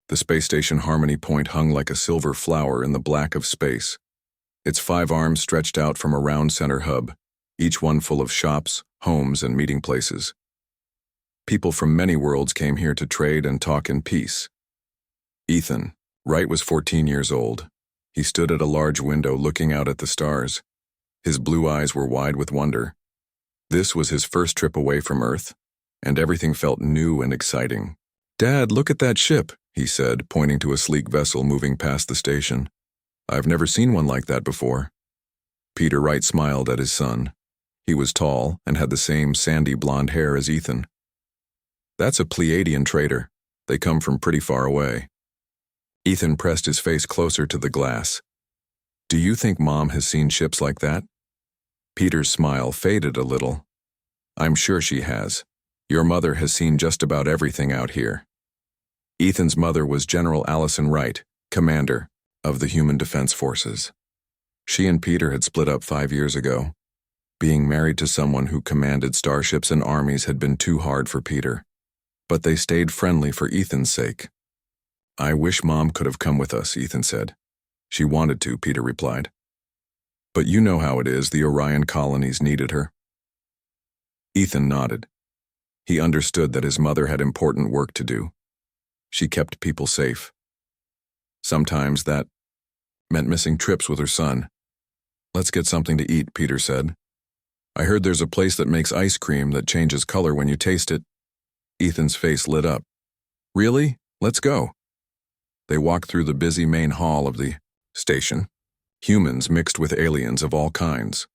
The space station Harmony Point hung like a silver flower in the black of space. Its 5 arms stretched out from a round center hub, each one full of shops, homes, and meeting places. People from many worlds came here to trade and talk in peace. Ethan, Wright, was 14 years old. He stood at a large window looking out at the stars. His blue eyes were wide with wonder. This was his first trip away from Earth, and everything felt new and exciting. "Dad, look at that ship," he said, pointing to a sleek vessel moving past the station. "I've never seen one like that before." Peter Wright smiled at his son. He was tall and had the same sandy blonde hair as Ethan. "That's a Pleiadian trader. They come from pretty far away." Ethan pressed his face closer to the glass. "Do you think Mom has seen ships like that?" Peter's smile faded a little. "I'm sure she has. Your mother has seen just about everything out here." Ethan's mother was General Allison Wright, commander of the Human Defense Forces. She and Peter had split up 5 years ago. Being married to someone who commanded starships and armies had been too hard for Peter. But they stayed friendly for Ethan's sake. "I wish Mom could have come with us," Ethan said. "She wanted to," Peter replied. "But you know how it is, the Orion colonies needed her." Ethan nodded. He understood that his mother had important work to do. She kept people safe. Sometimes that meant missing trips with her son. "Let's get something to eat," Peter said. "I heard there's a place that makes ice cream that changes color when you taste it." Ethan's face lit up. "Really? Let's go." They walked through the busy main hall of the station. Humans mixed with aliens of all kinds.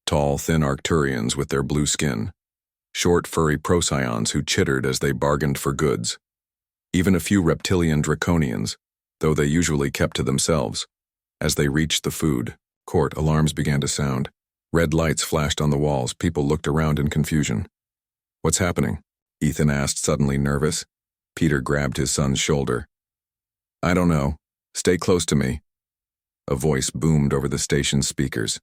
Tall, thin Arcturians with their blue skin. Short, furry Procyon who chittered as they bargained for goods. Even a few reptilian Draconians, though they usually kept to themselves. As they reached the food court, alarms began to sound. Red lights flashed on the walls. People looked around in confusion. "What's happening?" Ethan asked, suddenly nervous. Peter grabbed his son's shoulder. "I don't know. Stay close to me." A voice boomed over the station's speakers.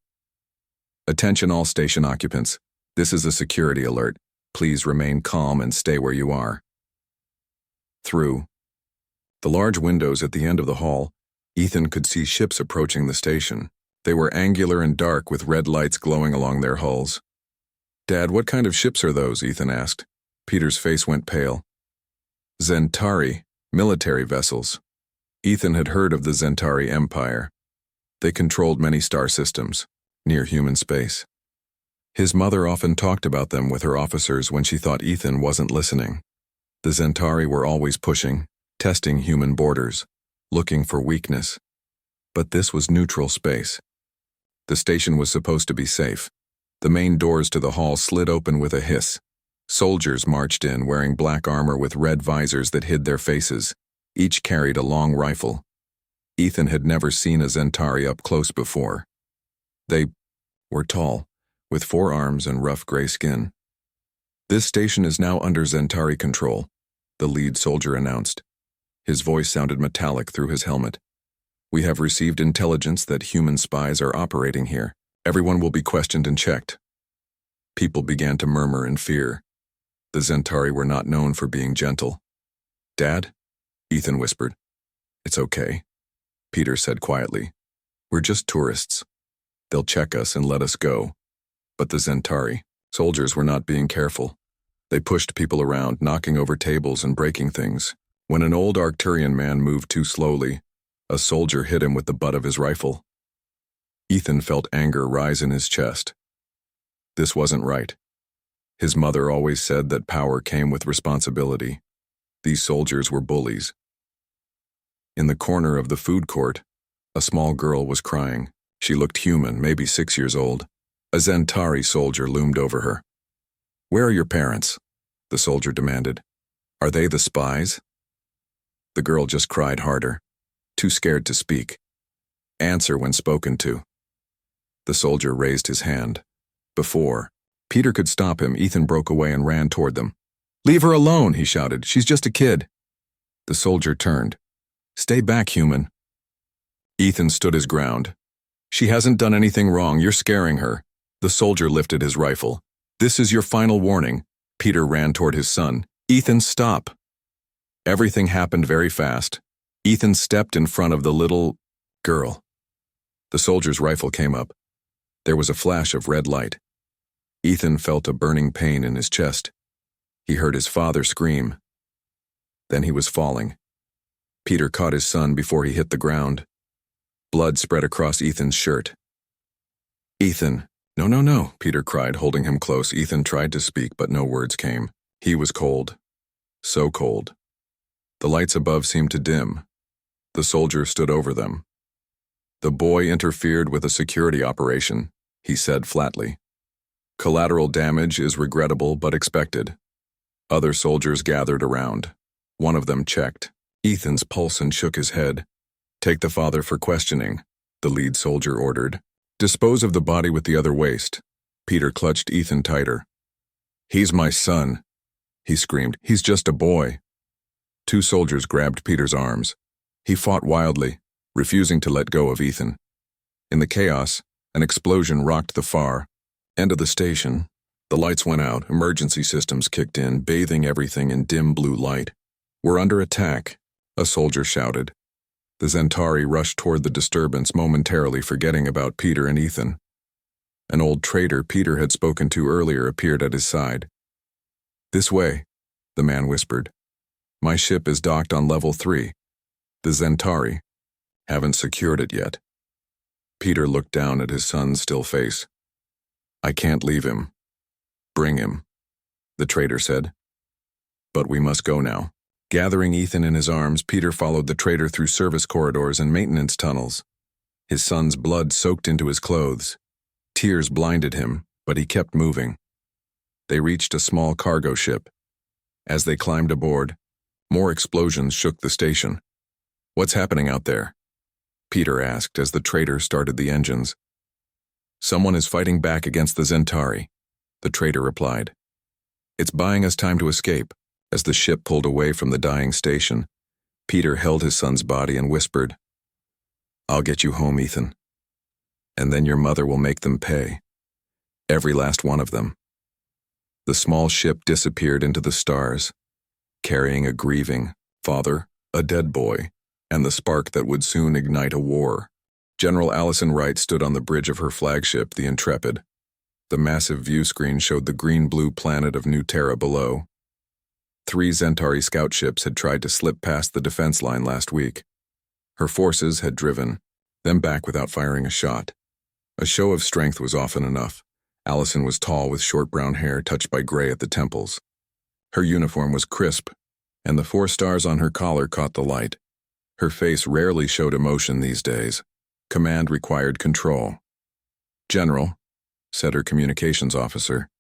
"Attention all station occupants. This is a security alert. Please remain calm and stay where you are." Through the large windows at the end of the hall, Ethan could see ships approaching the station. They were angular and dark with red lights glowing along their hulls. "Dad, what kind of ships are those?" Ethan asked. Peter's face went pale. "Zentari, military vessels." Ethan had heard of the Zentari Empire. They controlled many star systems, near human space. His mother often talked about them with her officers when she thought Ethan wasn't listening. The Zentari were always pushing, testing human borders, looking for weakness. But this was neutral space. The station was supposed to be safe. The main doors to the hall slid open with a hiss. Soldiers marched in wearing black armor with red visors that hid their faces. Each carried a long rifle. Ethan had never seen a Zentari up close before. They were tall, with 4 arms and rough gray skin. "This station is now under Zentari control," the lead soldier announced. His voice sounded metallic through his helmet. "We have received intelligence that human spies are operating here. Everyone will be questioned and checked." People began to murmur in fear. The Zentari were not known for being gentle. "Dad?" Ethan whispered. "It's okay," Peter said quietly. "We're just tourists. They'll check us and let us go." But the Zentari soldiers were not being careful. They pushed people around, knocking over tables and breaking things. When an old Arcturian man moved too slowly, a soldier hit him with the butt of his rifle. Ethan felt anger rise in his chest. This wasn't right. His mother always said that power came with responsibility. These soldiers were bullies. In the corner of the food court, a small girl was crying. She looked human, maybe 6 years old. A Zentari soldier loomed over her. "Where are your parents?" the soldier demanded. "Are they the spies?" The girl just cried harder, too scared to speak. "Answer when spoken to." The soldier raised his hand. Before Peter could stop him, Ethan broke away and ran toward them. "Leave her alone," he shouted. "She's just a kid." The soldier turned. "Stay back, human." Ethan stood his ground. "She hasn't done anything wrong. You're scaring her." The soldier lifted his rifle. "This is your final warning." Peter ran toward his son. "Ethan, stop." Everything happened very fast. Ethan stepped in front of the little girl. The soldier's rifle came up. There was a flash of red light. Ethan felt a burning pain in his chest. He heard his father scream. Then he was falling. Peter caught his son before he hit the ground. Blood spread across Ethan's shirt. "Ethan, no, no, no," Peter cried, holding him close. Ethan tried to speak, but no words came. He was cold. So cold. The lights above seemed to dim. The soldier stood over them. "The boy interfered with a security operation," he said flatly. "Collateral damage is regrettable but expected." Other soldiers gathered around. One of them checked Ethan's pulse and shook his head. "Take the father for questioning," the lead soldier ordered. "Dispose of the body with the other waste." Peter clutched Ethan tighter. "He's my son," he screamed. "He's just a boy." Two soldiers grabbed Peter's arms. He fought wildly, refusing to let go of Ethan. In the chaos, an explosion rocked the far end of the station. The lights went out, emergency systems kicked in, bathing everything in dim blue light. "We're under attack," a soldier shouted. The Zentari rushed toward the disturbance, momentarily forgetting about Peter and Ethan. An old trader Peter had spoken to earlier appeared at his side. "This way," the man whispered. "My ship is docked on level 3. The Zentari haven't secured it yet." Peter looked down at his son's still face. "I can't leave him." "Bring him," the trader said. "But we must go now." Gathering Ethan in his arms, Peter followed the trader through service corridors and maintenance tunnels. His son's blood soaked into his clothes. Tears blinded him, but he kept moving. They reached a small cargo ship. As they climbed aboard, more explosions shook the station. "What's happening out there?" Peter asked as the trader started the engines. "Someone is fighting back against the Zentari," the trader replied. "It's buying us time to escape." As the ship pulled away from the dying station, Peter held his son's body and whispered, "I'll get you home, Ethan. And then your mother will make them pay. Every last one of them." The small ship disappeared into the stars, carrying a grieving father, a dead boy, and the spark that would soon ignite a war. General Allison Wright stood on the bridge of her flagship, the Intrepid. The massive view screen showed the green-blue planet of New Terra below. 3 Zentari scout ships had tried to slip past the defense line last week. Her forces had driven them back without firing a shot. A show of strength was often enough. Allison was tall with short brown hair touched by gray at the temples. Her uniform was crisp, and the 4 stars on her collar caught the light. Her face rarely showed emotion these days. Command required control. "General," said her communications officer,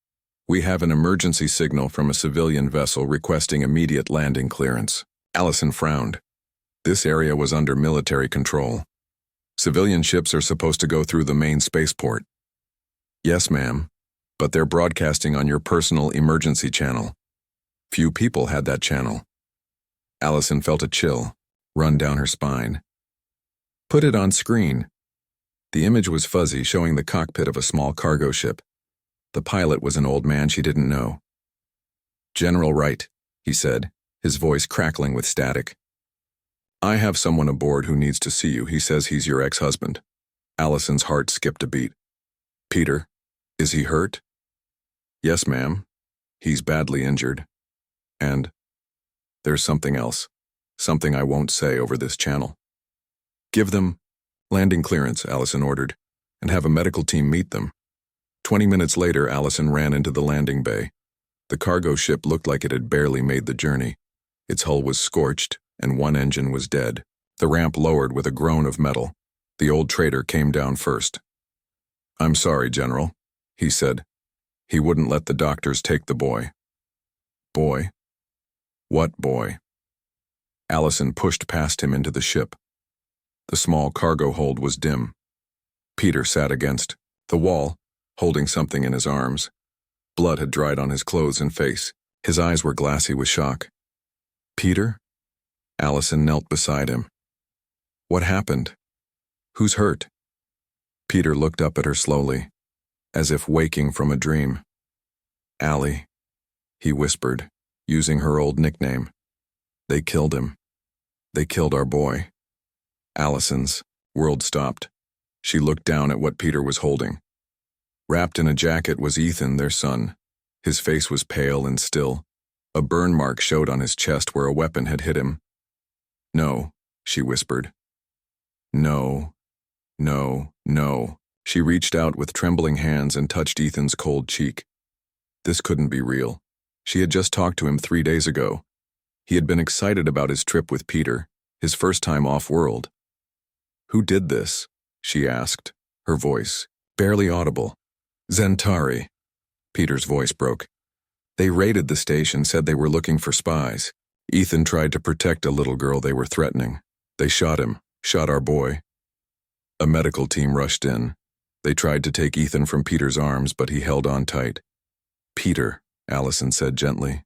"we have an emergency signal from a civilian vessel requesting immediate landing clearance." Allison frowned. This area was under military control. Civilian ships are supposed to go through the main spaceport. "Yes, ma'am, but they're broadcasting on your personal emergency channel." Few people had that channel. Allison felt a chill run down her spine. "Put it on screen." The image was fuzzy, showing the cockpit of a small cargo ship. The pilot was an old man she didn't know. "General Wright," he said, his voice crackling with static. "I have someone aboard who needs to see you. He says he's your ex-husband." Allison's heart skipped a beat. "Peter, is he hurt?" "Yes, ma'am. He's badly injured. And there's something else. Something I won't say over this channel." "Give them landing clearance," Allison ordered, "and have a medical team meet them." 20 minutes later, Allison ran into the landing bay. The cargo ship looked like it had barely made the journey. Its hull was scorched, and one engine was dead. The ramp lowered with a groan of metal. The old trader came down first. "I'm sorry, General," he said. "He wouldn't let the doctors take the boy." "Boy? What boy?" Allison pushed past him into the ship. The small cargo hold was dim. Peter sat against the wall, holding something in his arms. Blood had dried on his clothes and face. His eyes were glassy with shock. "Peter?" Allison knelt beside him. "What happened? Who's hurt?" Peter looked up at her slowly, as if waking from a dream. "Allie," he whispered, using her old nickname. "They killed him. They killed our boy. Allison's world stopped. She looked down at what Peter was holding. Wrapped in a jacket was Ethan, their son. His face was pale and still. A burn mark showed on his chest where a weapon had hit him. "No," she whispered. "No, no, no." She reached out with trembling hands and touched Ethan's cold cheek. This couldn't be real. She had just talked to him 3 days ago. He had been excited about his trip with Peter, his first time off-world. "Who did this?" she asked, her voice barely audible. "Zentari." Peter's voice broke. "They raided the station, said they were looking for spies. Ethan tried to protect a little girl they were threatening. They shot him, shot our boy." A medical team rushed in. They tried to take Ethan from Peter's arms, but he held on tight. "Peter," Allison said gently,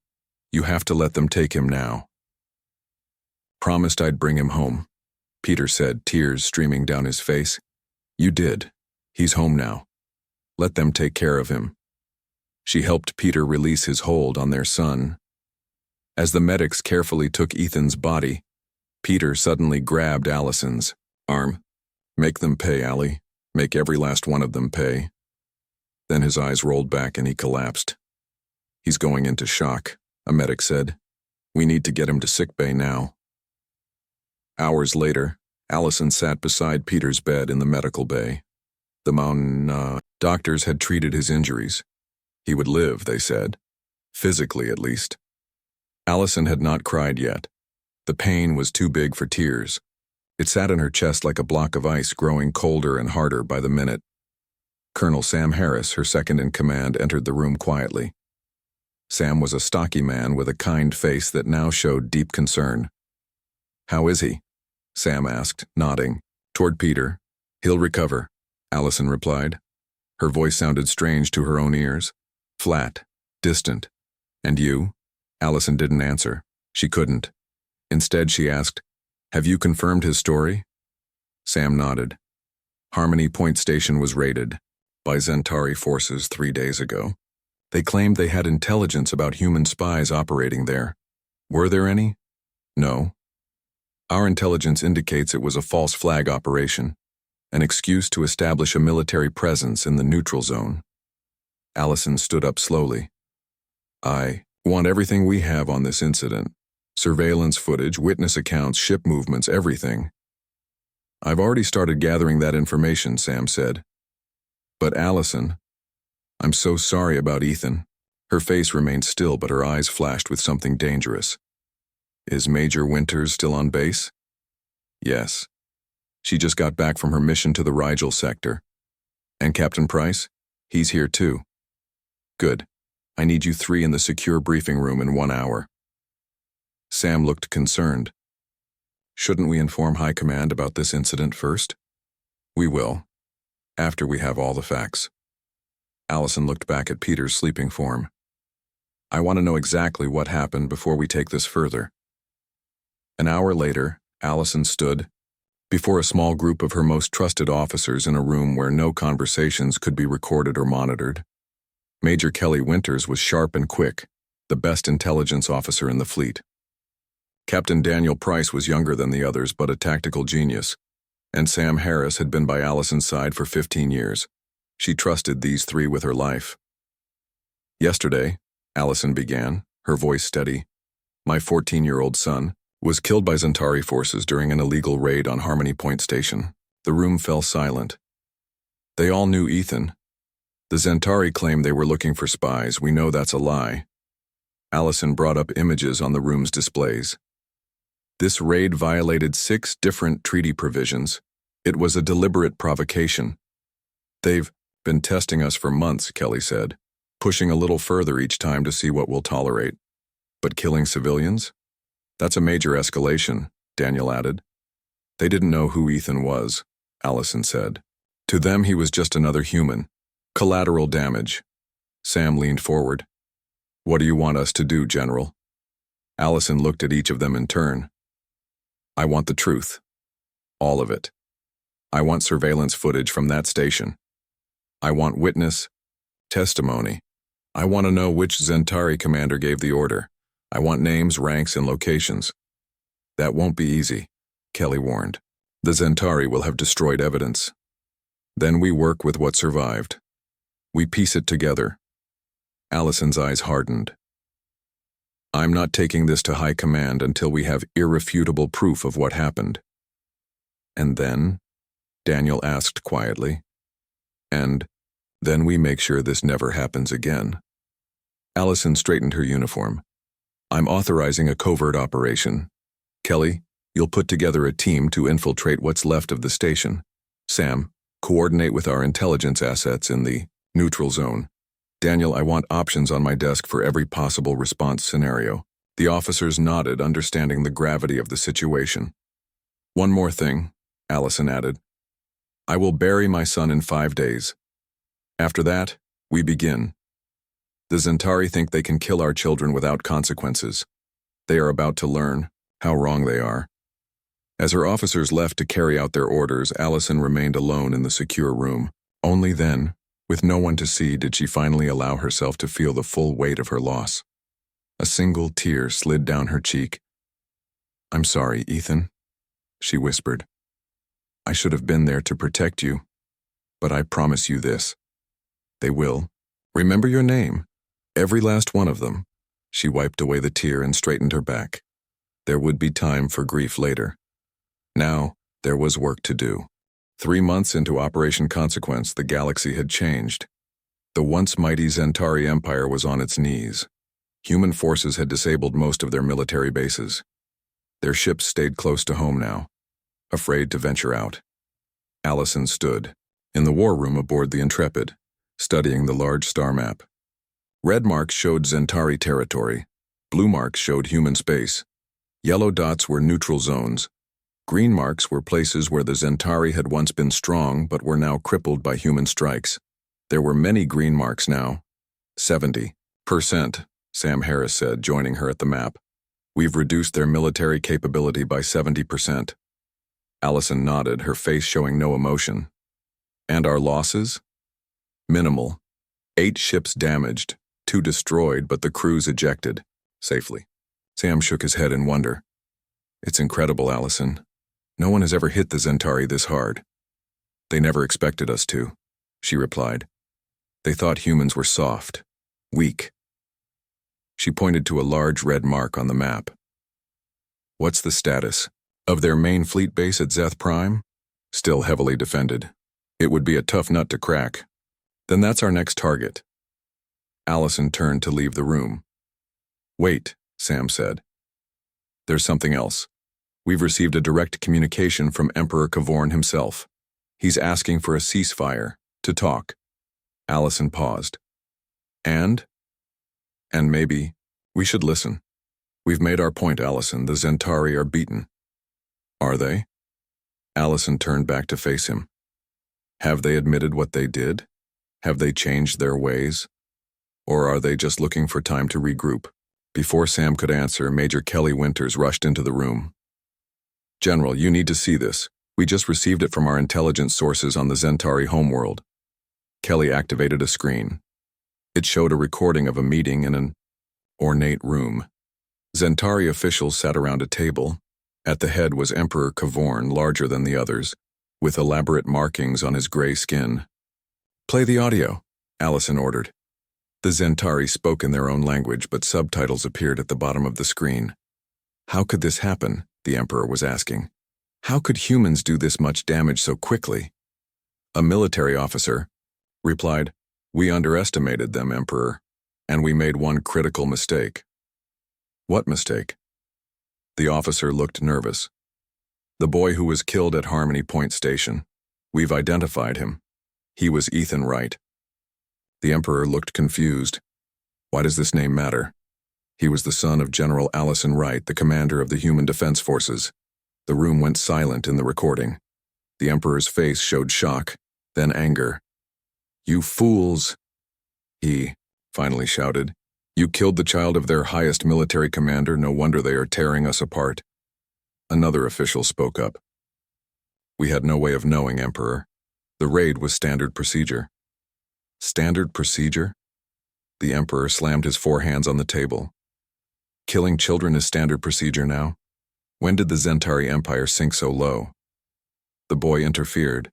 "you have to let them take him now." "Promised I'd bring him home," Peter said, tears streaming down his face. "You did. He's home now. Let them take care of him." She helped Peter release his hold on their son. As the medics carefully took Ethan's body, Peter suddenly grabbed Allison's arm. "Make them pay, Allie. Make every last one of them pay." Then his eyes rolled back and he collapsed. "He's going into shock," a medic said. "We need to get him to sickbay now." Hours later, Allison sat beside Peter's bed in the medical bay. The doctors had treated his injuries. He would live, they said. Physically, at least. Allison had not cried yet. The pain was too big for tears. It sat in her chest like a block of ice, growing colder and harder by the minute. Colonel Sam Harris, her second-in-command, entered the room quietly. Sam was a stocky man with a kind face that now showed deep concern. "How is he?" Sam asked, nodding. Toward Peter. "He'll recover," Allison replied. Her voice sounded strange to her own ears. Flat, distant. "And you?" Allison didn't answer. She couldn't. Instead, she asked, "Have you confirmed his story?" Sam nodded. Harmony Point Station was raided by Zentari forces 3 days ago. They claimed they had intelligence about human spies operating there. Were there any? No. Our intelligence indicates it was a false flag operation, an excuse to establish a military presence in the neutral zone. Allison stood up slowly. "I want everything we have on this incident. Surveillance footage, witness accounts, ship movements, everything." "I've already started gathering that information," Sam said. "But Allison, I'm so sorry about Ethan." Her face remained still, but her eyes flashed with something dangerous. "Is Major Winters still on base?" "Yes. She just got back from her mission to the Rigel sector." "And Captain Price? He's here too." "Good. I need you 3 in the secure briefing room in 1 hour." Sam looked concerned. "Shouldn't we inform High Command about this incident first?" "We will, after we have all the facts." Allison looked back at Peter's sleeping form. "I want to know exactly what happened before we take this further." An hour later, Allison stood before a small group of her most trusted officers in a room where no conversations could be recorded or monitored. Major Kelly Winters was sharp and quick, the best intelligence officer in the fleet. Captain Daniel Price was younger than the others but a tactical genius, and Sam Harris had been by Allison's side for 15 years. She trusted these 3 with her life. "Yesterday," Allison began, her voice steady, "my 14-year-old son was killed by Zentari forces during an illegal raid on Harmony Point Station." The room fell silent. "They all knew Ethan. The Zentari claimed they were looking for spies. We know that's a lie." Allison brought up images on the room's displays. "This raid violated 6 different treaty provisions. It was a deliberate provocation. They've been testing us for months," Kelly said, "pushing a little further each time to see what we'll tolerate. But killing civilians? That's a major escalation," Daniel added. "They didn't know who Ethan was," Allison said. "To them, he was just another human. Collateral damage." Sam leaned forward. "What do you want us to do, General?" Allison looked at each of them in turn. "I want the truth. All of it. I want surveillance footage from that station. I want witness testimony. I want to know which Zentari commander gave the order. I want names, ranks, and locations." That won't be easy, Kelly warned. The Zentari will have destroyed evidence. Then we work with what survived. We piece it together. Allison's eyes hardened. I'm not taking this to high command until we have irrefutable proof of what happened. And then? Daniel asked quietly. And then we make sure this never happens again. Allison straightened her uniform. I'm authorizing a covert operation. Kelly, you'll put together a team to infiltrate what's left of the station. Sam, coordinate with our intelligence assets in the neutral zone. Daniel, I want options on my desk for every possible response scenario. The officers nodded, understanding the gravity of the situation. One more thing, Allison added. I will bury my son in 5 days. After that, we begin. The Zentari think they can kill our children without consequences. They are about to learn how wrong they are. As her officers left to carry out their orders, Allison remained alone in the secure room. Only then, with no one to see, did she finally allow herself to feel the full weight of her loss. A single tear slid down her cheek. I'm sorry, Ethan, she whispered. I should have been there to protect you, but I promise you this. They will. Remember your name. Every last one of them. She wiped away the tear and straightened her back. There would be time for grief later. Now, there was work to do. 3 months into Operation Consequence, the galaxy had changed. The once mighty Zentari Empire was on its knees. Human forces had disabled most of their military bases. Their ships stayed close to home now, afraid to venture out. Allison stood in the war room aboard the Intrepid, studying the large star map. Red marks showed Zentari territory. Blue marks showed human space. Yellow dots were neutral zones. Green marks were places where the Zentari had once been strong but were now crippled by human strikes. There were many green marks now. 70%, Sam Harris said, joining her at the map. We've reduced their military capability by 70%. Allison nodded, her face showing no emotion. And our losses? Minimal. 8 ships damaged, 2 destroyed, but the crews ejected, safely. Sam shook his head in wonder. It's incredible, Allison. No one has ever hit the Zentari this hard. They never expected us to, she replied. They thought humans were soft, weak. She pointed to a large red mark on the map. What's the status of their main fleet base at Zeth Prime? Still heavily defended. It would be a tough nut to crack. Then that's our next target. Allison turned to leave the room. Wait, Sam said. There's something else. We've received a direct communication from Emperor Kavorn himself. He's asking for a ceasefire, to talk. Allison paused. And maybe, we should listen. We've made our point, Allison. The Zentari are beaten. Are they? Allison turned back to face him. Have they admitted what they did? Have they changed their ways? Or are they just looking for time to regroup? Before Sam could answer, Major Kelly Winters rushed into the room. General, you need to see this. We just received it from our intelligence sources on the Zentari homeworld. Kelly activated a screen. It showed a recording of a meeting in an ornate room. Zentari officials sat around a table. At the head was Emperor Kavorn, larger than the others, with elaborate markings on his gray skin. Play the audio, Allison ordered. The Zentari spoke in their own language, but subtitles appeared at the bottom of the screen. How could this happen? The Emperor was asking. How could humans do this much damage so quickly? A military officer replied, We underestimated them, Emperor, and we made one critical mistake. What mistake? The officer looked nervous. The boy who was killed at Harmony Point Station. We've identified him. He was Ethan Wright. The Emperor looked confused. Why does this name matter? He was the son of General Allison Wright, the commander of the Human Defense Forces. The room went silent in the recording. The Emperor's face showed shock, then anger. You fools! He finally shouted. You killed the child of their highest military commander. No wonder they are tearing us apart. Another official spoke up. We had no way of knowing, Emperor. The raid was standard procedure. Standard procedure? The Emperor slammed his 4 hands on the table. Killing children is standard procedure now? When did the Zentari Empire sink so low? The boy interfered.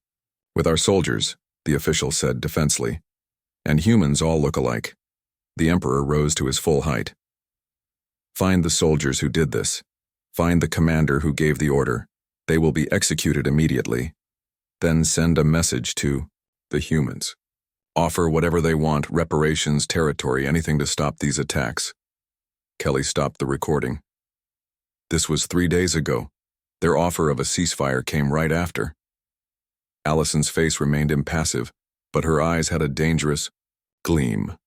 With our soldiers, the official said defensively. And humans all look alike. The Emperor rose to his full height. Find the soldiers who did this. Find the commander who gave the order. They will be executed immediately. Then send a message to the humans. Offer whatever they want, reparations, territory, anything to stop these attacks. Kelly stopped the recording. This was 3 days ago. Their offer of a ceasefire came right after. Allison's face remained impassive, but her eyes had a dangerous gleam.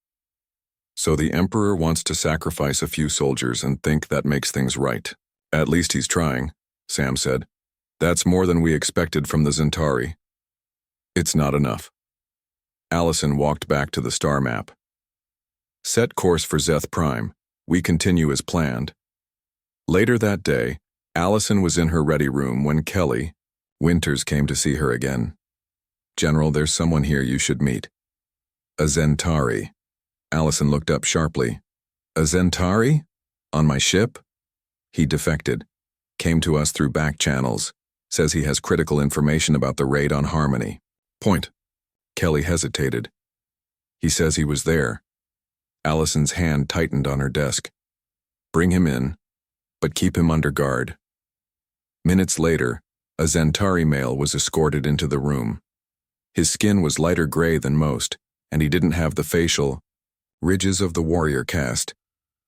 So the Emperor wants to sacrifice a few soldiers and think that makes things right. At least he's trying, Sam said. That's more than we expected from the Zentari. It's not enough. Allison walked back to the star map. Set course for Zeth Prime. We continue as planned. Later that day, Allison was in her ready room when Kelly, Winters, came to see her again. General, there's someone here you should meet. A Zentari. Allison looked up sharply. A Zentari? On my ship? He defected. Came to us through back channels. Says he has critical information about the raid on Harmony. Point. Kelly hesitated. He says he was there. Allison's hand tightened on her desk. Bring him in, but keep him under guard. Minutes later, a Zentari male was escorted into the room. His skin was lighter gray than most, and he didn't have the facial ridges of the warrior caste.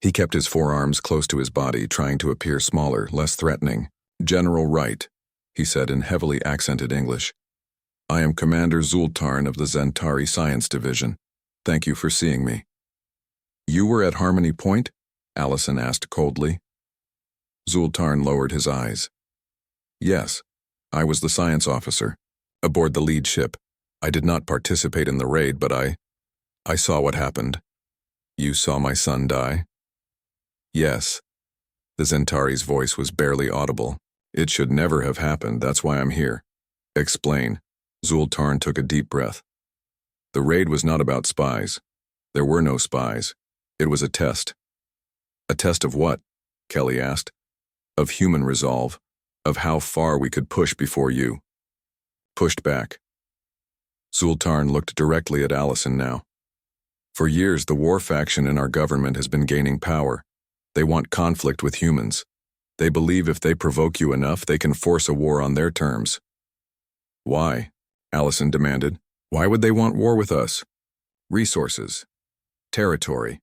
He kept his forearms close to his body, trying to appear smaller, less threatening. General Wright, he said in heavily accented English. I am Commander Zultarn of the Zentari Science Division. Thank you for seeing me. You were at Harmony Point? Allison asked coldly. Zultarn lowered his eyes. Yes, I was the science officer, aboard the lead ship. I did not participate in the raid, but I saw what happened. You saw my son die? Yes. The Zentari's voice was barely audible. It should never have happened, that's why I'm here. Explain. Zultarn took a deep breath. The raid was not about spies. There were no spies. It was a test. A test of what? Kelly asked. Of human resolve. Of how far we could push before you pushed back. Zultarn looked directly at Allison now. For years, the war faction in our government has been gaining power. They want conflict with humans. They believe if they provoke you enough, they can force a war on their terms. Why? Allison demanded. Why would they want war with us? Resources. Territory.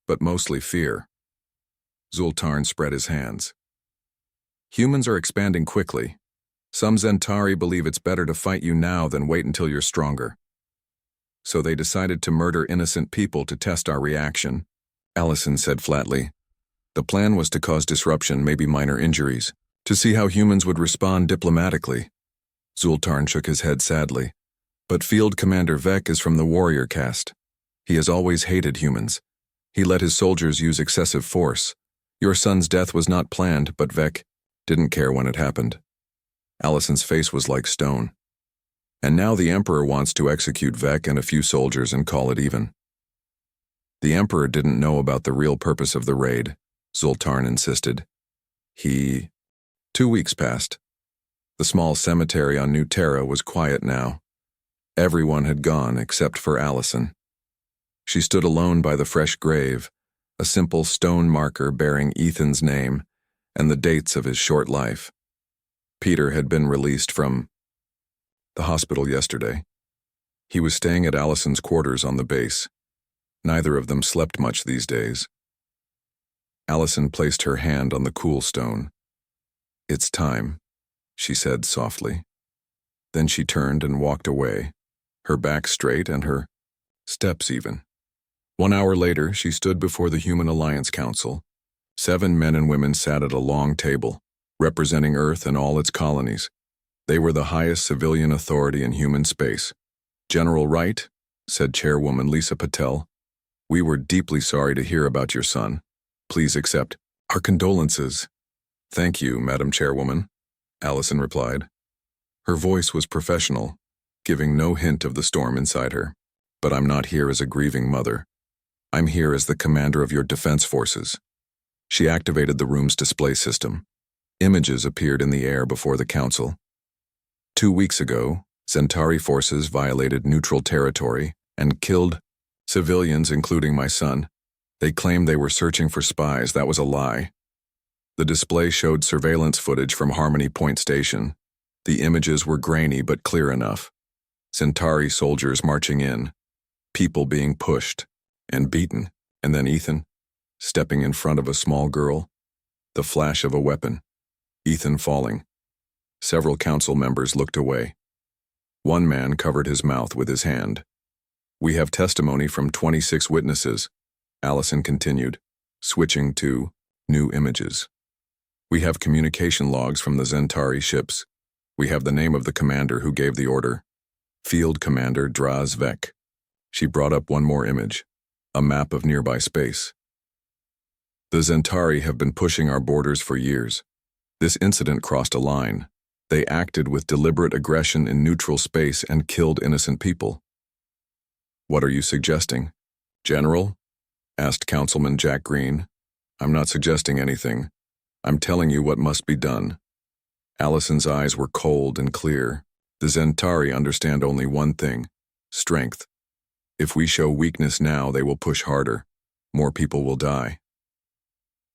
But mostly fear. Zultarn spread his hands. Humans are expanding quickly. Some Zentari believe it's better to fight you now than wait until you're stronger. So they decided to murder innocent people to test our reaction, Allison said flatly. The plan was to cause disruption, maybe minor injuries, to see how humans would respond diplomatically. Zultarn shook his head sadly. But Field Commander Vec is from the warrior caste. He has always hated humans. He let his soldiers use excessive force. Your son's death was not planned, but Vec didn't care when it happened. Allison's face was like stone. And now the Emperor wants to execute Vec and a few soldiers and call it even. The Emperor didn't know about the real purpose of the raid, Zultarn insisted. 2 weeks passed. The small cemetery on New Terra was quiet now. Everyone had gone except for Allison. She stood alone by the fresh grave, a simple stone marker bearing Ethan's name and the dates of his short life. Peter had been released from the hospital yesterday. He was staying at Allison's quarters on the base. Neither of them slept much these days. Allison placed her hand on the cool stone. It's time, she said softly. Then she turned and walked away, her back straight and her steps even. 1 hour later, she stood before the Human Alliance Council. 7 men and women sat at a long table, representing Earth and all its colonies. They were the highest civilian authority in human space. General Wright, said Chairwoman Lisa Patel, we were deeply sorry to hear about your son. Please accept our condolences. Thank you, Madam Chairwoman, Allison replied. Her voice was professional, giving no hint of the storm inside her. But I'm not here as a grieving mother. I'm here as the commander of your defense forces. She activated the room's display system. Images appeared in the air before the council. 2 weeks ago, Centauri forces violated neutral territory and killed civilians, including my son. They claimed they were searching for spies. That was a lie. The display showed surveillance footage from Harmony Point Station. The images were grainy but clear enough. Centauri soldiers marching in, people being pushed and beaten, and then Ethan, stepping in front of a small girl, the flash of a weapon, Ethan falling. Several council members looked away. One man covered his mouth with his hand. We have testimony from 26 witnesses, Allison continued, switching to new images. We have communication logs from the Centauri ships. We have the name of the commander who gave the order, Field Commander Draz Vek. She brought up one more image, a map of nearby space. The Centauri have been pushing our borders for years. This incident crossed a line. They acted with deliberate aggression in neutral space and killed innocent people. What are you suggesting, General? Asked Councilman Jack Green. I'm not suggesting anything. I'm telling you what must be done. Allison's eyes were cold and clear. The Centauri understand only one thing, strength. If we show weakness now, they will push harder. More people will die.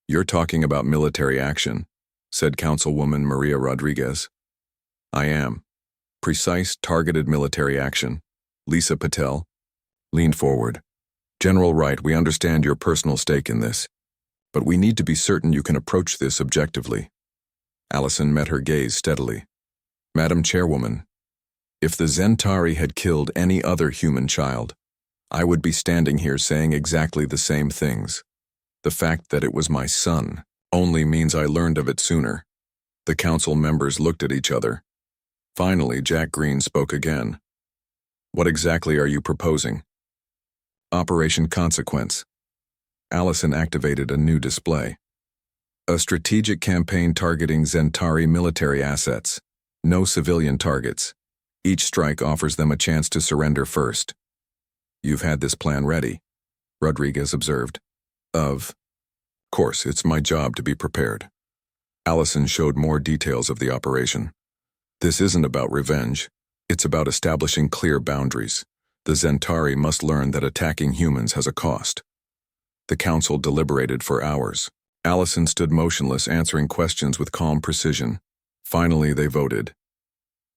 You're talking about military action, said Councilwoman Maria Rodriguez. I am. Precise, targeted military action. Lisa Patel leaned forward. General Wright, we understand your personal stake in this, but we need to be certain you can approach this objectively. Allison met her gaze steadily. Madam Chairwoman, if the Centauri had killed any other human child, I would be standing here saying exactly the same things. The fact that it was my son only means I learned of it sooner. The council members looked at each other. Finally, Jack Green spoke again. What exactly are you proposing? Operation Consequence. Allison activated a new display. A strategic campaign targeting Centauri military assets. No civilian targets. Each strike offers them a chance to surrender first. You've had this plan ready, Rodriguez observed. Of course, it's my job to be prepared. Allison showed more details of the operation. This isn't about revenge. It's about establishing clear boundaries. The Centauri must learn that attacking humans has a cost. The council deliberated for hours. Allison stood motionless, answering questions with calm precision. Finally, they voted.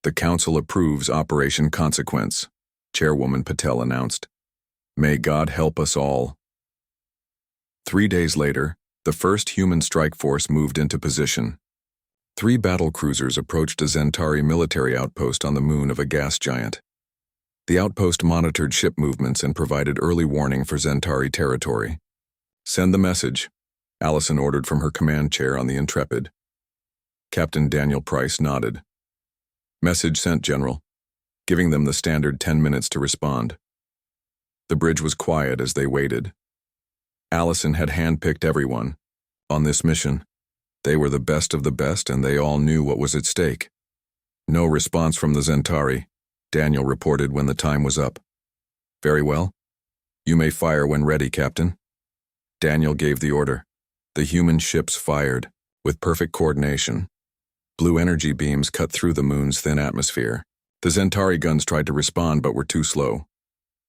The council approves Operation Consequence, Chairwoman Patel announced. May God help us all. 3 days later, the first human strike force moved into position. 3 battle cruisers approached a Centauri military outpost on the moon of a gas giant. The outpost monitored ship movements and provided early warning for Centauri territory. Send the message, Allison ordered from her command chair on the Intrepid. Captain Daniel Price nodded. Message sent, General, giving them the standard 10 minutes to respond. The bridge was quiet as they waited. Allison had handpicked everyone. On this mission, they were the best of the best and they all knew what was at stake. No response from the Centauri, Daniel reported when the time was up. Very well. You may fire when ready, Captain. Daniel gave the order. The human ships fired, with perfect coordination. Blue energy beams cut through the moon's thin atmosphere. The Centauri guns tried to respond but were too slow.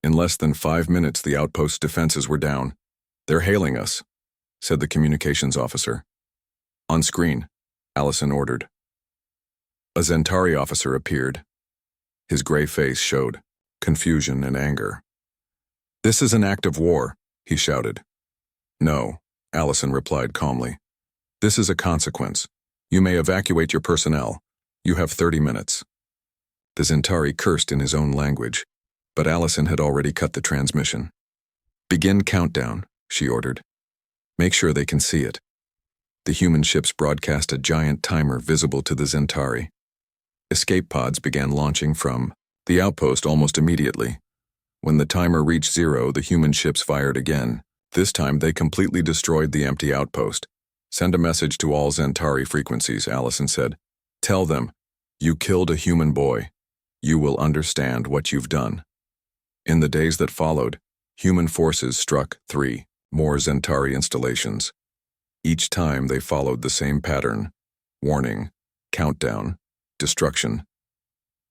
In less than 5 minutes, the outpost's defenses were down. They're hailing us, said the communications officer. On screen, Allison ordered. A Centauri officer appeared. His gray face showed confusion and anger. This is an act of war, he shouted. No, Allison replied calmly. This is a consequence. You may evacuate your personnel. You have 30 minutes. The Centauri cursed in his own language, but Allison had already cut the transmission. Begin countdown, she ordered. Make sure they can see it. The human ships broadcast a giant timer visible to the Centauri. Escape pods began launching from the outpost almost immediately. When the timer reached 0, the human ships fired again. This time they completely destroyed the empty outpost. Send a message to all Centauri frequencies, Allison said. Tell them, you killed a human boy. You will understand what you've done. In the days that followed, human forces struck 3 more Centauri installations. Each time they followed the same pattern. Warning, countdown, destruction.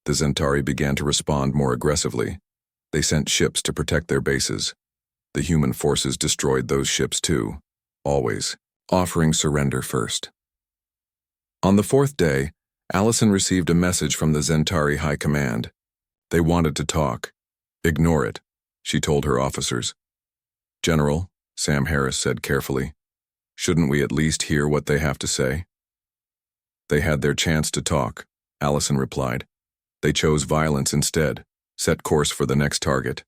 The Zentari began to respond more aggressively. They sent ships to protect their bases. The human forces destroyed those ships too, always, offering surrender first. On the fourth day, Allison received a message from the Zentari High Command. They wanted to talk. Ignore it, she told her officers. General, Sam Harris said carefully, shouldn't we at least hear what they have to say? They had their chance to talk, Allison replied. They chose violence instead, set course for the next target.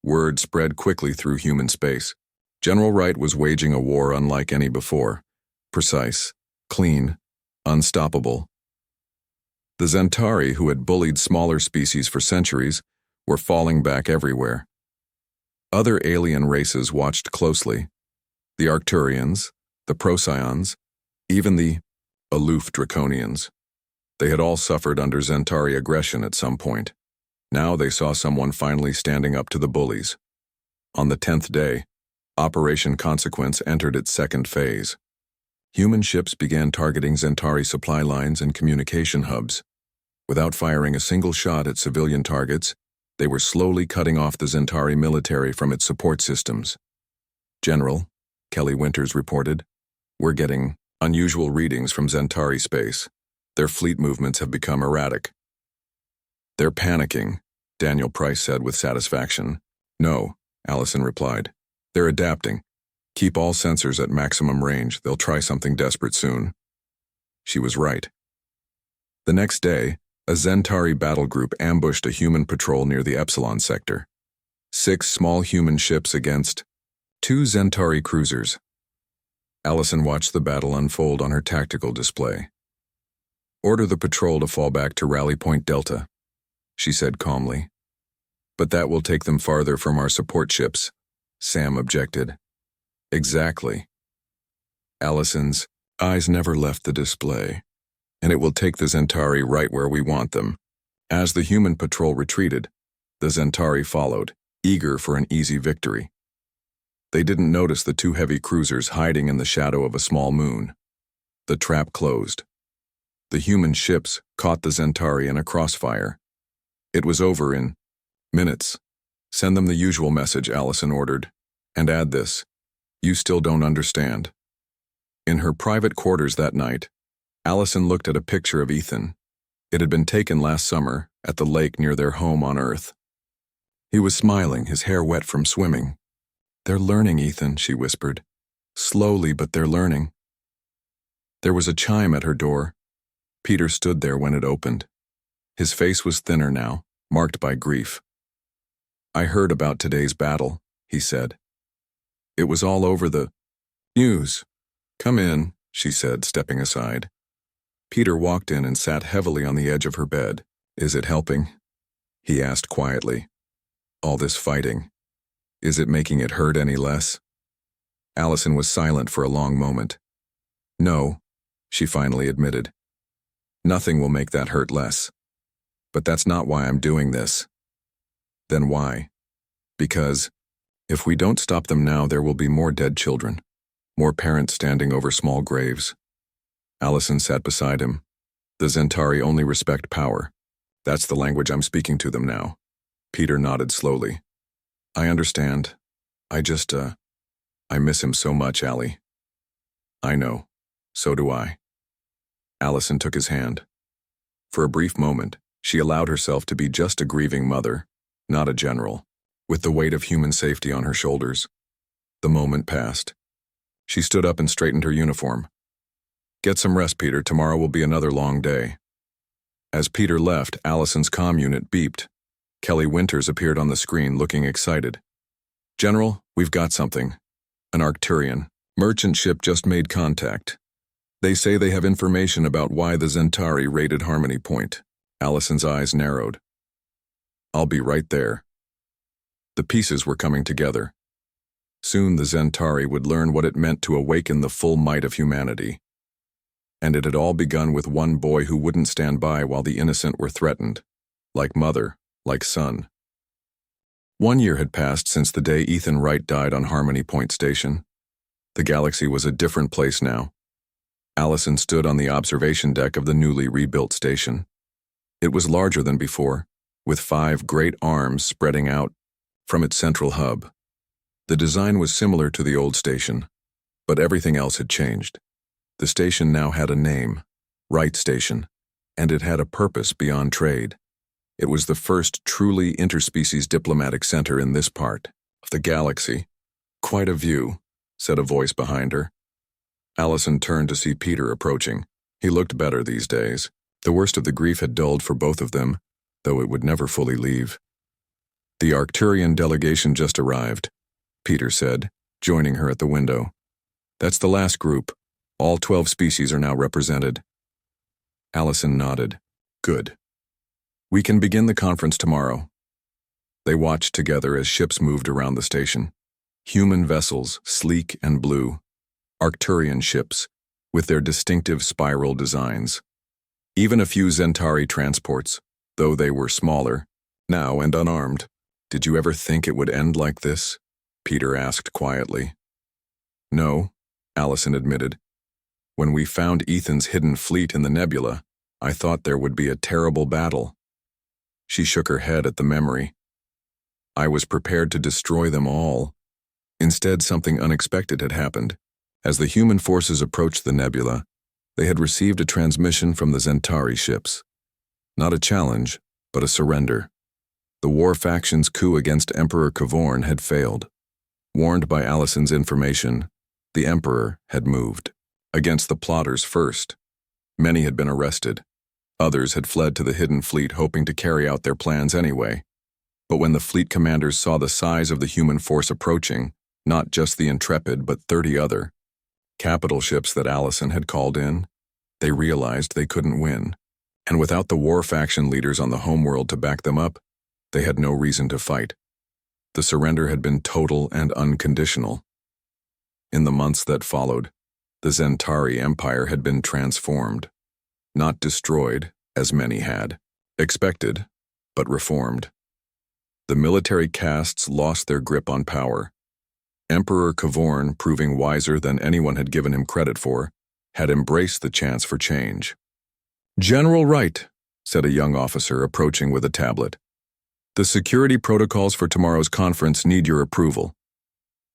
Word spread quickly through human space. General Wright was waging a war unlike any before. Precise, clean, unstoppable. The Zentari, who had bullied smaller species for centuries, were falling back everywhere. Other alien races watched closely. The Arcturians, the Procyon, even the aloof Draconians. They had all suffered under Zentari aggression at some point. Now they saw someone finally standing up to the bullies. On the 10th day, Operation Consequence entered its second phase. Human ships began targeting Zentari supply lines and communication hubs. Without firing a single shot at civilian targets, they were slowly cutting off the Zentari military from its support systems. General, Kelly Winters reported, we're getting unusual readings from Zentari space. Their fleet movements have become erratic. They're panicking, Daniel Price said with satisfaction. No, Allison replied. They're adapting. Keep all sensors at maximum range. They'll try something desperate soon. She was right. The next day, a Zentari battle group ambushed a human patrol near the Epsilon sector. 6 small human ships against 2 Zentari cruisers. Allison watched the battle unfold on her tactical display. Order the patrol to fall back to Rally Point Delta, she said calmly. But that will take them farther from our support ships, Sam objected. Exactly. Allison's eyes never left the display, and it will take the Zentari right where we want them. As the human patrol retreated, the Zentari followed, eager for an easy victory. They didn't notice the 2 heavy cruisers hiding in the shadow of a small moon. The trap closed. The human ships caught the Zentari in a crossfire. It was over in minutes. Send them the usual message, Allison ordered. And add this. You still don't understand. In her private quarters that night, Allison looked at a picture of Ethan. It had been taken last summer at the lake near their home on Earth. He was smiling, his hair wet from swimming. They're learning, Ethan, she whispered. Slowly, but they're learning. There was a chime at her door. Peter stood there when it opened. His face was thinner now, marked by grief. I heard about today's battle, he said. It was all over the news. Come in, she said, stepping aside. Peter walked in and sat heavily on the edge of her bed. Is it helping? He asked quietly. All this fighting. Is it making it hurt any less? Allison was silent for a long moment. No, she finally admitted. Nothing will make that hurt less. But that's not why I'm doing this. Then why? Because, if we don't stop them now, there will be more dead children, more parents standing over small graves. Allison sat beside him. The Zentari only respect power. That's the language I'm speaking to them now. Peter nodded slowly. I understand. I miss him so much, Allie. I know. So do I. Allison took his hand. For a brief moment, she allowed herself to be just a grieving mother, not a general, with the weight of human safety on her shoulders. The moment passed. She stood up and straightened her uniform. Get some rest, Peter. Tomorrow will be another long day. As Peter left, Allison's comm unit beeped. Kelly Winters appeared on the screen looking excited. General, we've got something. An Arcturian merchant ship just made contact. They say they have information about why the Zentari raided Harmony Point. Allison's eyes narrowed. I'll be right there. The pieces were coming together. Soon the Zentari would learn what it meant to awaken the full might of humanity. And it had all begun with one boy who wouldn't stand by while the innocent were threatened. Like mother, like son. 1 year had passed since the day Ethan Wright died on Harmony Point Station. The galaxy was a different place now. Allison stood on the observation deck of the newly rebuilt station. It was larger than before, with 5 great arms spreading out from its central hub. The design was similar to the old station, but everything else had changed. The station now had a name, Wright Station, and it had a purpose beyond trade. It was the first truly interspecies diplomatic center in this part of the galaxy. "Quite a view," said a voice behind her. Allison turned to see Peter approaching. He looked better these days. The worst of the grief had dulled for both of them, though it would never fully leave. "The Arcturian delegation just arrived," Peter said, joining her at the window. "That's the last group. All 12 species are now represented." Allison nodded. "Good. We can begin the conference tomorrow." They watched together as ships moved around the station. Human vessels, sleek and blue. Arcturian ships, with their distinctive spiral designs. Even a few Zentari transports, though they were smaller, now and unarmed. "Did you ever think it would end like this?" Peter asked quietly. "No," Allison admitted. "When we found Ethan's hidden fleet in the nebula, I thought there would be a terrible battle." She shook her head at the memory. "I was prepared to destroy them all." Instead, something unexpected had happened. As the human forces approached the nebula, they had received a transmission from the Zentari ships. Not a challenge, but a surrender. The war faction's coup against Emperor Kavorn had failed. Warned by Allison's information, the Emperor had moved. Against the plotters first. Many had been arrested. Others had fled to the hidden fleet hoping to carry out their plans anyway. But when the fleet commanders saw the size of the human force approaching, not just the Intrepid but 30 other capital ships that Allison had called in, they realized they couldn't win. And without the war faction leaders on the homeworld to back them up, they had no reason to fight. The surrender had been total and unconditional. In the months that followed, the Zentari Empire had been transformed. Not destroyed, as many had expected, but reformed. The military castes lost their grip on power. Emperor Kavorn, proving wiser than anyone had given him credit for, had embraced the chance for change. "General Wright," said a young officer approaching with a tablet. "The security protocols for tomorrow's conference need your approval."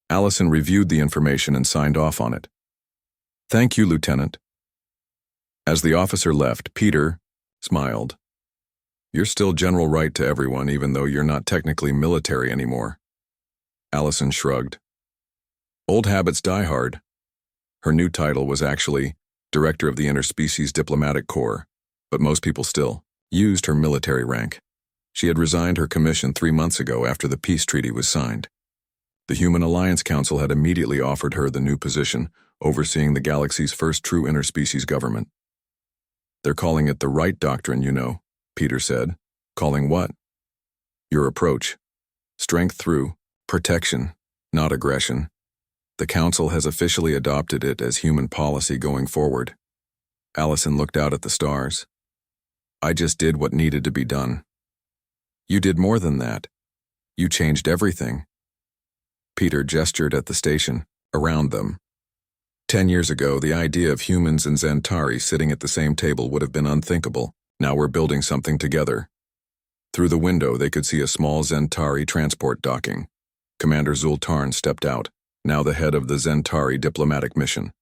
Allison reviewed the information and signed off on it. "Thank you, Lieutenant." As the officer left, Peter smiled. "You're still General Wright to everyone, even though you're not technically military anymore." Allison shrugged. "Old habits die hard." Her new title was actually Director of the Interspecies Diplomatic Corps, but most people still used her military rank. She had resigned her commission 3 months ago after the peace treaty was signed. The Human Alliance Council had immediately offered her the new position, overseeing the galaxy's first true interspecies government. "They're calling it the Wright Doctrine, you know," Peter said. "Calling what?" "Your approach. Strength through protection, not aggression. The Council has officially adopted it as human policy going forward." Allison looked out at the stars. "I just did what needed to be done." "You did more than that. You changed everything." Peter gestured at the station, around them. 10 years ago, the idea of humans and Zentari sitting at the same table would have been unthinkable. Now we're building something together. Through the window, they could see a small Zentari transport docking. Commander Zultarn stepped out, now the head of the Zentari diplomatic mission.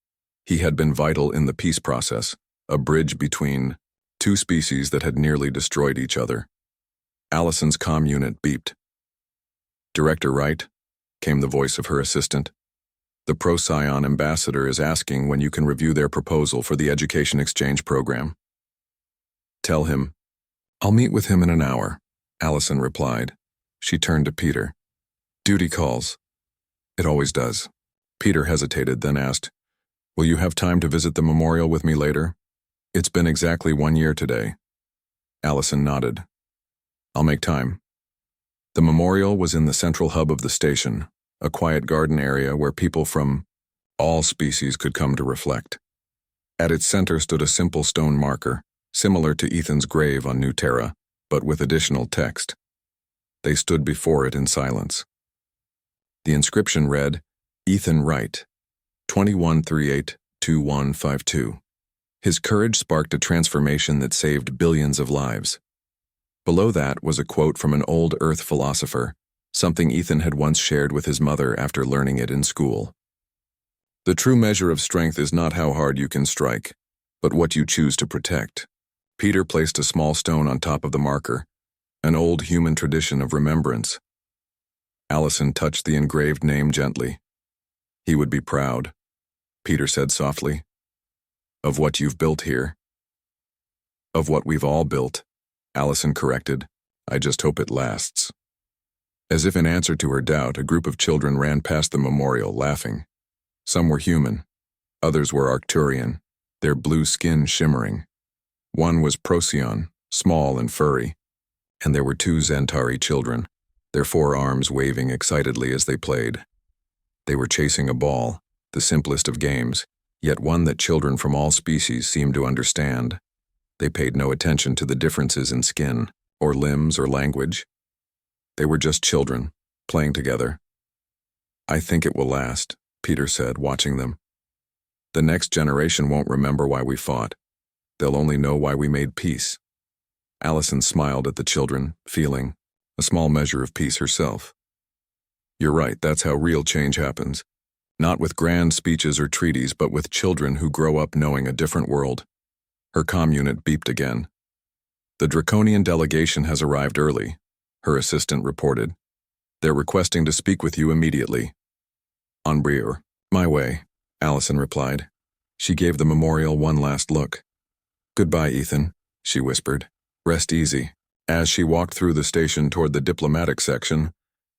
He had been vital in the peace process, a bridge between 2 species that had nearly destroyed each other. Allison's comm unit beeped. "Director Wright," came the voice of her assistant. "The Procyon ambassador is asking when you can review their proposal for the education exchange program." "Tell him." "I'll meet with him in an hour," Allison replied. She turned to Peter. "Duty calls." "It always does." Peter hesitated, then asked, "Will you have time to visit the memorial with me later?" "It's been exactly 1 year today." Allison nodded. "I'll make time." The memorial was in the central hub of the station, a quiet garden area where people from all species could come to reflect. At its center stood a simple stone marker, similar to Ethan's grave on New Terra, but with additional text. They stood before it in silence. The inscription read, "Ethan Wright, 2138-2152, His courage sparked a transformation that saved billions of lives. Below that was a quote from an old Earth philosopher, something Ethan had once shared with his mother after learning it in school. The true measure of strength is not how hard you can strike, but what you choose to protect. Peter placed a small stone on top of the marker, an old human tradition of remembrance. Allison touched the engraved name gently. He would be proud, Peter said softly. Of what you've built here. Of what we've all built, Allison corrected. I just hope it lasts. As if in answer to her doubt, a group of children ran past the memorial, laughing. Some were human, others were Arcturian, their blue skin shimmering. One was Procyon, small and furry, and there were 2 Zentari children, their 4 arms waving excitedly as they played. They were chasing a ball, the simplest of games, yet one that children from all species seemed to understand. They paid no attention to the differences in skin, or limbs, or language. They were just children, playing together. I think it will last, Peter said, watching them. The next generation won't remember why we fought. They'll only know why we made peace. Allison smiled at the children, feeling a small measure of peace herself. You're right, that's how real change happens. Not with grand speeches or treaties, but with children who grow up knowing a different world. Her comm unit beeped again. The Draconian delegation has arrived early, her assistant reported. They're requesting to speak with you immediately. En Brieur. My way, Allison replied. She gave the memorial one last look. Goodbye, Ethan, she whispered. Rest easy. As she walked through the station toward the diplomatic section,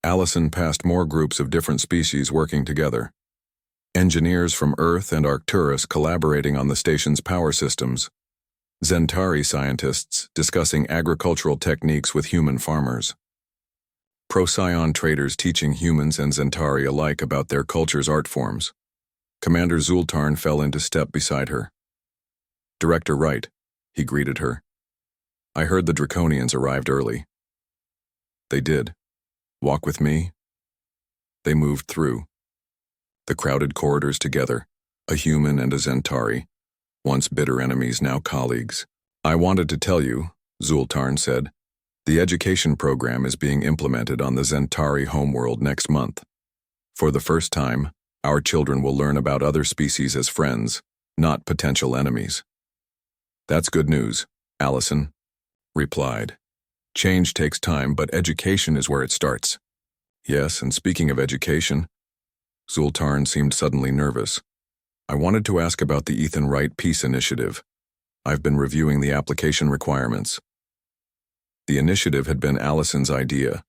Allison passed more groups of different species working together. Engineers from Earth and Arcturus collaborating on the station's power systems. Zentari scientists discussing agricultural techniques with human farmers. Procyon traders teaching humans and Zentari alike about their culture's art forms. Commander Zultarn fell into step beside her. Director Wright, he greeted her. I heard the Draconians arrived early. They did. Walk with me? They moved through. The crowded corridors together, a human and a Zentari, once bitter enemies, now colleagues. I wanted to tell you, Zultarn said, the education program is being implemented on the Zentari homeworld next month. For the first time, our children will learn about other species as friends, not potential enemies. That's good news, Allison replied. Change takes time, but education is where it starts. Yes, and speaking of education, Zultarn seemed suddenly nervous. I wanted to ask about the Ethan Wright Peace Initiative. I've been reviewing the application requirements. The initiative had been Allison's idea,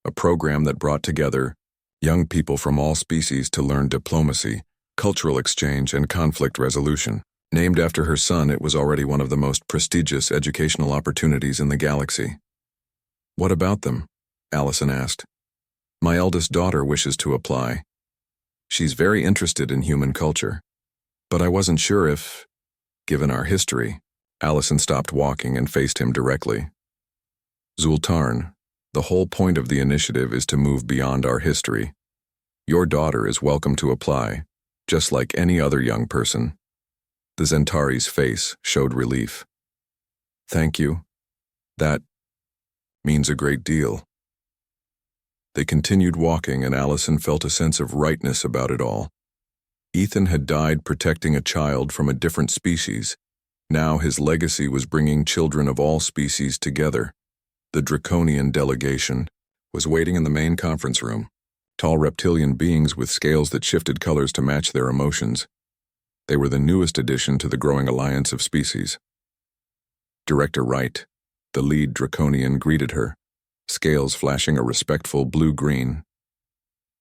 a program that brought together young people from all species to learn diplomacy, cultural exchange, and conflict resolution. Named after her son, it was already one of the most prestigious educational opportunities in the galaxy. What about them? Allison asked. My eldest daughter wishes to apply. She's very interested in human culture. But I wasn't sure if, given our history, Allison stopped walking and faced him directly. Zultarn, the whole point of the initiative is to move beyond our history. Your daughter is welcome to apply, just like any other young person. The Zentari's face showed relief. Thank you. That means a great deal. They continued walking, and Allison felt a sense of rightness about it all. Ethan had died protecting a child from a different species. Now his legacy was bringing children of all species together. The Draconian delegation was waiting in the main conference room, tall reptilian beings with scales that shifted colors to match their emotions. They were the newest addition to the growing alliance of species. Director Wright, the lead Draconian, greeted her, scales flashing a respectful blue-green.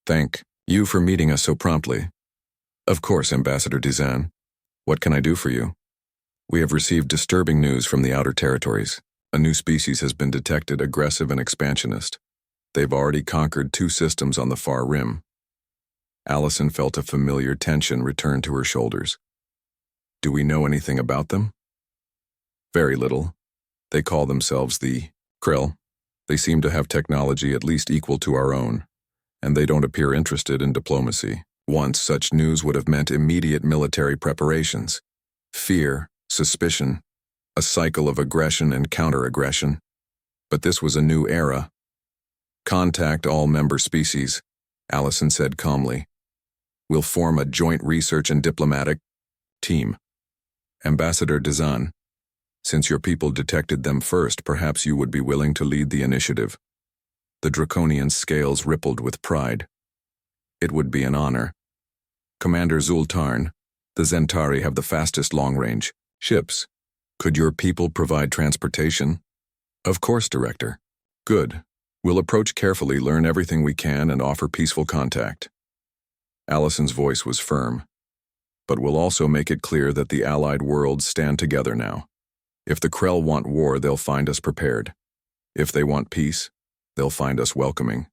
Thank you for meeting us so promptly. Of course, Ambassador Dizan. What can I do for you? We have received disturbing news from the outer territories. A new species has been detected, aggressive and expansionist. They've already conquered 2 systems on the far rim. Allison felt a familiar tension return to her shoulders. Do we know anything about them? Very little. They call themselves the Krill. They seem to have technology at least equal to our own, and they don't appear interested in diplomacy. Once such news would have meant immediate military preparations. Fear, suspicion, a cycle of aggression and counter-aggression. But this was a new era. Contact all member species, Allison said calmly. We'll form a joint research and diplomatic team. Ambassador Dazan, since your people detected them first, perhaps you would be willing to lead the initiative. The draconian scales rippled with pride. It would be an honor. Commander Zultarn, the Zentari have the fastest long-range ships. Could your people provide transportation? Of course, Director. Good. We'll approach carefully, learn everything we can, and offer peaceful contact. Allison's voice was firm. But we'll also make it clear that the allied worlds stand together now. If the Krell want war, they'll find us prepared. If they want peace, they'll find us welcoming.